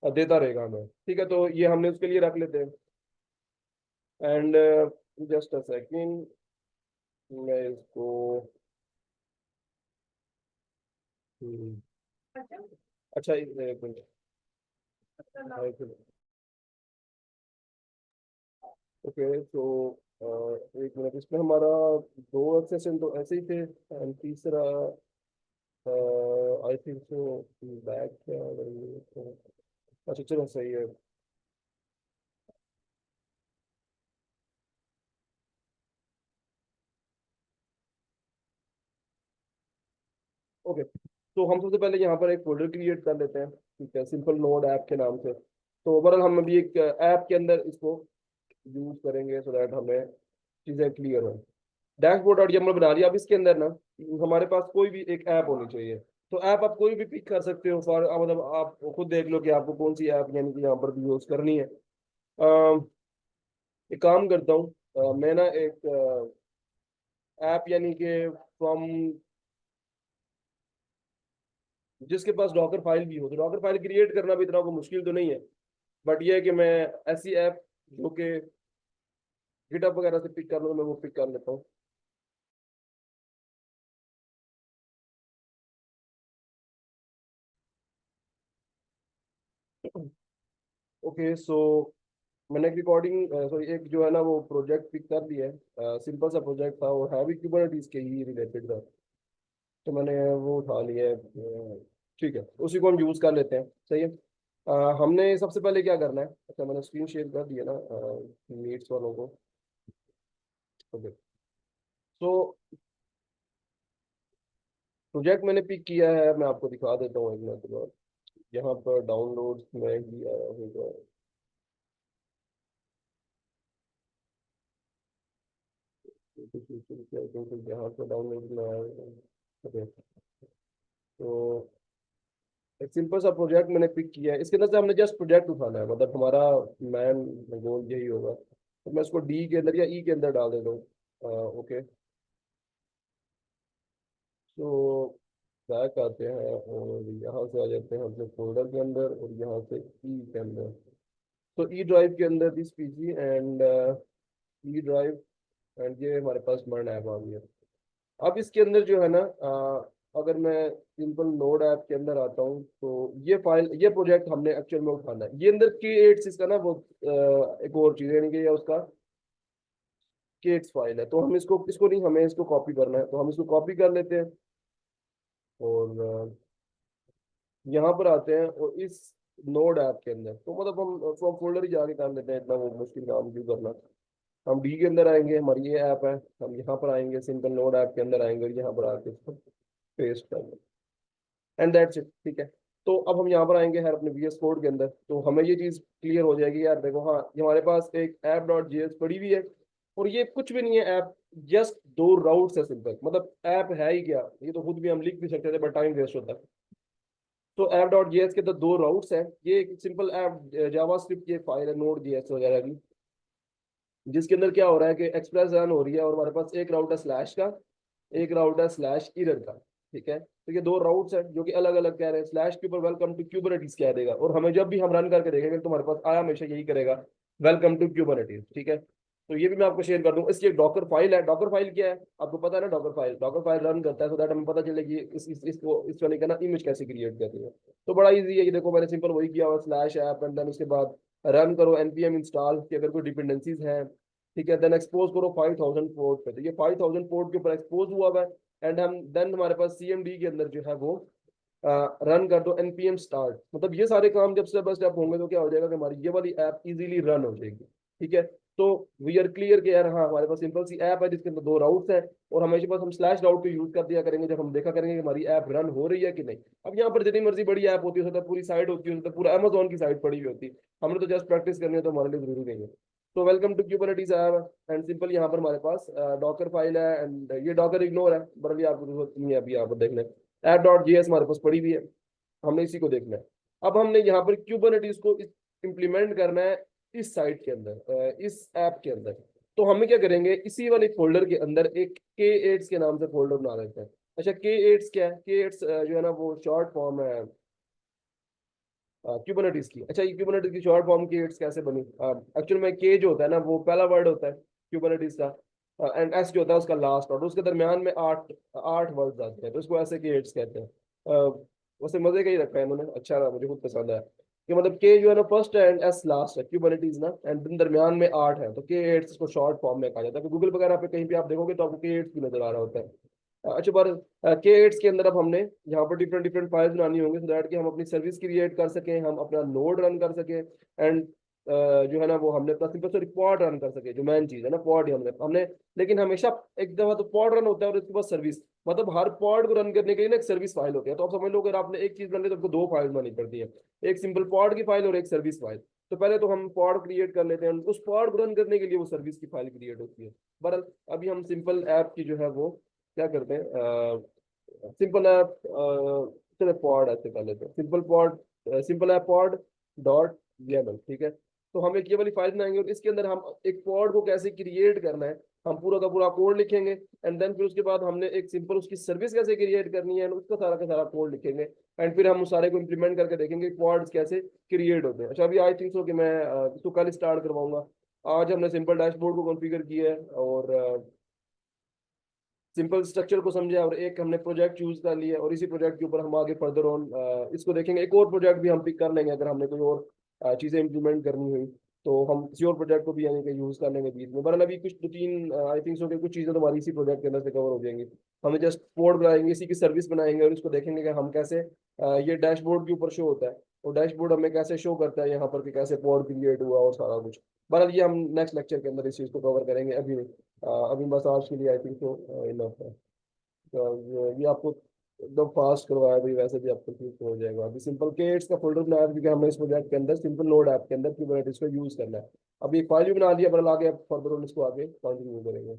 देता रहेगा हमें, ठीक है। तो ये हमने उसके लिए रख लेते हैं एंड जस्ट अ सेकेंड, मैं इसको हम्म, अच्छा एक मिनट, ओके। तो एक मिनट, इसमें हमारा दो सेशन तो ऐसे ही थे एंड तीसरा आई थिंक सो बैक क्या, अच्छा चलो सही है। ओके, तो हम सबसे पहले यहाँ पर एक फोल्डर क्रिएट कर लेते हैं, ठीक है, सिंपल नोड ऐप के नाम से। तो ओवरऑल हम अभी एक ऐप के अंदर इसको यूज करेंगे सो दैट हमें चीज़ें क्लियर हो। डैशबोर्ड और YAML बना लिया, अब इसके अंदर ना हमारे पास कोई भी एक ऐप होनी चाहिए। तो ऐप आप कोई भी पिक कर सकते हो, फॉर मतलब आप खुद देख लो कि आपको कौन सी ऐप यानी कि यहाँ पर भी यूज करनी है। एक काम करता हूँ, मैं ना एक ऐप यानी कि फ्रॉम जिसके पास डॉकर फाइल भी हो, तो डॉकर फाइल क्रिएट करना भी इतना को मुश्किल तो नहीं है, बट ये है कि मैं ऐसी ऐप जो कि गिटअप वगैरह से पिक कर लूँ, मैं वो पिक कर लेता हूँ। ओके सो मैंने एक रिकॉर्डिंग सॉरी एक जो है ना वो प्रोजेक्ट पिक कर लिया है, सिंपल सा प्रोजेक्ट था, वो है भी कुबरनेटीज के ही रिलेटेड था, तो मैंने वो उठा लिया है, ठीक है, उसी को हम यूज कर लेते हैं, सही है। हमने सबसे पहले क्या करना है, अच्छा मैंने स्क्रीन शेयर कर दिया ना मीट्स वालों को, ओके। तो प्रोजेक्ट मैंने पिक किया है, मैं आपको दिखा देता हूँ एक मिनट के बाद। यहाँ पर डाउनलोड में ही आया होगा, यहाँ से डाउनलोड में तो एक सिंपल सा प्रोजेक्ट मैंने पिक किया है, इसके अंदर से हमने जस्ट प्रोजेक्ट उठाना है, मतलब हमारा मैन गोल यही होगा। तो मैं इसको डी के अंदर या ई के अंदर डाल देता हूँ। ओके, तो बैक आते हैं और यहाँ से आ जाते हैं अपने फोल्डर के अंदर और यहाँ से ई के अंदर। तो ई ड्राइव के अंदर this PC and E drive and ये हमारे पास मर्न ऐप आ गया। अब इसके अंदर जो है ना अगर मैं सिंपल नोड ऐप के अंदर आता हूँ तो ये फाइल, ये प्रोजेक्ट हमने एक्चुअल में उठाना है। ये अंदर के एट्स इसका ना वो एक और चीज है, यानी कि ये उसका के एट्स फाइल है। तो हम इसको इसको नहीं, हमें इसको कॉपी करना है, तो हम इसको कॉपी कर लेते हैं और यहाँ पर आते हैं और इस नोड ऐप के अंदर, तो मतलब हम फ्रॉम फोल्डर ही जाके कर लेते हैं, इतना वो मुश्किल काम क्यों करना। हम डी के अंदर आएंगे, हमारी ये ऐप है, हम यहाँ पर आएंगे, सिंपल नोड ऐप के अंदर आएंगे और यहाँ पर आके इसको पेस्ट कर एंड दैट्स इट। ठीक है, तो अब हम यहाँ पर आएंगे है अपने VS कोड के अंदर, तो हमें ये चीज क्लियर हो जाएगी यार, देखो हाँ ये हमारे पास एक ऐप डॉट जेएस पड़ी हुई है और ये कुछ भी नहीं है ऐप, जस्ट दो राउट्स है सिंपल, मतलब ऐप है ही क्या, ये तो खुद भी हम लिख भी सकते थे बट टाइम वेस्ट होता है। तो ऐप डॉट जेएस के तो दो राउट्स हैं, ये एक सिंपल ऐप जावास्क्रिप्ट की फाइल है नोड जेएस वगैरह की, जिसके अंदर क्या हो रहा है कि एक्सप्रेस रन हो रही है और हमारे पास एक राउट है स्लैश का, एक राउट है स्लैश इरर का। ठीक है, तो ये दो राउट्स हैं जो कि अलग अलग कह रहे हैं, स्लैश के ऊपर वेलकम टू क्यूबरनेटीज कह देगा और हमें जब भी हम रन करके देखेंगे तो हमारे पास आया हमेशा यही करेगा, वेलकम टू क्यूबरनेटीज। ठीक है, तो ये भी मैं आपको शेयर कर दूं, इसकी एक डॉकर फाइल है। डॉकर फाइल क्या है आपको पता है ना, Docker file, Docker file run करता है सो दैट हमें पता चले कि इसको इस वाले का ना इमेज कैसे क्रिएट करनी है। तो बड़ा इजी है, ये देखो मैंने सिंपल वही किया हुआ, स्लैश ऐप एंड देन उसके बाद रन करो npm इंस्टॉल की अगर कोई डिपेंडेंसीज हैं। ठीक है, देन एक्सपोज करो 5000 पोर्ट पे, तो ये 5000 पोर्ट के ऊपर एक्सपोज हुआ हुआ है एंड हम देन हमारे पास CMD के अंदर जो है वो रन कर दो npm स्टार्ट, मतलब ये सारे काम जब स्टेप बाय स्टेप होंगे तो क्या हो जाएगा कि हमारी ये वाली ऐप इजीली रन हो जाएगी। ठीक है, तो वी आर क्लियर कि यार हाँ हमारे पास सिंपल सी ऐप है जिसके अंदर दो राउट्स हैं और हमेशा बस हम स्लैश राउट को यूज कर दिया करेंगे जब हम देखा करेंगे कि हमारी ऐप रन हो रही है कि नहीं। अब यहाँ पर जितनी मर्जी बड़ी ऐप होती है, पूरी साइट होती है, पूरा अमेजोन की साइट पड़ी हुई होती है, हमने तो जस्ट प्रैक्टिस करनी है, तो हमारे लिए जरूरी नहीं है। तो welcome to Kubernetes app and simple यहाँ पर हमारे पास डॉकर फाइल है एंड ये डॉकर इग्नोर है, बट अभी आपको जरूरत नहीं है अभी यहाँ पर देखने। ऐप डॉट जेएस हमारे पास पड़ी हुई है, हमने इसी को देखना है। अब हमने यहाँ पर क्यूबरनेटीज को इम्प्लीमेंट करना है इस साइट के अंदर, इस ऐप के अंदर। तो हमें क्या करेंगे, इसी वाले फोल्डर के अंदर एक K8 के नाम से फोल्डर बना लेते हैं। अच्छा K8 क्या है, K8 जो है ना वो शॉर्ट फॉर्म है क्यूबरनेटीज की। अच्छा ये क्यूबरनेटीज की शॉर्ट फॉर्म K8 कैसे बनी, एक्चुअल में K जो होता है ना वो पहला वर्ड होता है क्यूबरनेटीज का एंड S जो होता है उसका लास्ट वर्ड, उसके दरमियान में आठ आठ वर्ड आते हैं, तो इसको ऐसे K8 कहते हैं। वैसे मजे का ही रखा है इन्होंने, अच्छा रहा, मुझे खुद पसंद है कि मतलब के जो है ना फर्स्ट है एंड एस लास्ट है, क्यूबरनेटीज ना, एंड दिन दरमियान में आठ है, तो K8 इसको शॉर्ट फॉर्म में कहा जाता है। तो गूगल वगैरह पे कहीं भी आप देखोगे तो आपको K8 भी नजर आ रहा होता है। अच्छा पर K8 के अंदर अब हमने यहाँ पर डिफरेंट डिफरेंट फाइल्स बनानी होंगी सो दैट कि हम अपनी सर्विस क्रिएट कर सकें, हम अपना नोड रन कर सकें एंड जो है ना वो हमने अपना सिंपल सा पॉड रन कर सके, जो मेन चीज है ना पॉड ही हमने हमने लेकिन हमेशा एक दफा तो पॉड रन होता है और इसके बाद सर्विस, मतलब हर पॉड को रन करने के लिए ना एक सर्विस फाइल होती है। तो आप समझ लो अगर आपने एक चीज बनानी है तो आपको दो फाइल बनानी पड़ती है, एक सिंपल पॉड की फाइल और एक सर्विस फाइल। तो पहले तो हम पॉड क्रिएट कर लेते हैं, उस पॉड को रन करने के लिए वो सर्विस की फाइल क्रिएट होती है। बहरहाल अभी हम सिंपल ऐप की जो है वो क्या करते हैं, सिंपल ऐप चलो पॉड ऐसे कर लेते हैं, simple pod, simple app pod dot YAML। ठीक है, तो हम एक ये वाली फाइल बनाएंगे और इसके अंदर हम एक पॉड को कैसे क्रिएट करना है हम पूरा का पूरा कोड लिखेंगे एंड देन फिर उसके बाद हमने एक सिंपल उसकी सर्विस कैसे क्रिएट करनी है उसका सारा का सारा कोड लिखेंगे एंड फिर हम उस सारे को इम्प्लीमेंट करके देखेंगे पॉड्स कैसे क्रिएट होते हैं। अच्छा अभी आई थिंक सो कि मैं इसको कल स्टार्ट करवाऊंगा। आज हमने सिंपल डैशबोर्ड को कॉन्फ़िगर किया है और सिंपल स्ट्रक्चर को समझा और एक हमने प्रोजेक्ट चूज कर लिया और इसी प्रोजेक्ट के ऊपर हम आगे फर्दर ऑन इसको देखेंगे। एक और प्रोजेक्ट भी हम पिक कर लेंगे अगर हमने कोई और चीजें इंप्लीमेंट करनी हुई तो हम किसी और प्रोजेक्ट को भी यानी कि यूज कर लेंगे बीच में। बरन अभी कुछ दो तीन आई थिंक सो कि कुछ चीजें तो हमारी इसी प्रोजेक्ट के अंदर से कवर हो जाएंगी। हमें जस्ट कोड बनाएंगे, इसी की सर्विस बनाएंगे और इसको देखेंगे कि हम कैसे ये डैशबोर्ड के ऊपर शो होता है और डैशबोर्ड हमें कैसे शो करता है यहाँ पर कि कैसे पॉड क्रिएट हुआ और सारा कुछ। बहरहाल ये हम नेक्स्ट लेक्चर के अंदर इस चीज को कवर करेंगे, अभी नहीं। अभी बस आज के लिए आई थिंक सो इनफ है। तो ये आपको एकदम फास्ट करवाया भाई, वैसे भी आपको ठीक हो जाएगा। अभी सिंपल K8 का फोल्डर बनाया क्योंकि हमें इस प्रोजेक्ट के अंदर सिंपल नोड ऐप के अंदर कुबरनेटिस को यूज करना है। अभी एक फाइल भी बना दिया, पर आगे फर्दर इसको आगे कंटिन्यू करेंगे।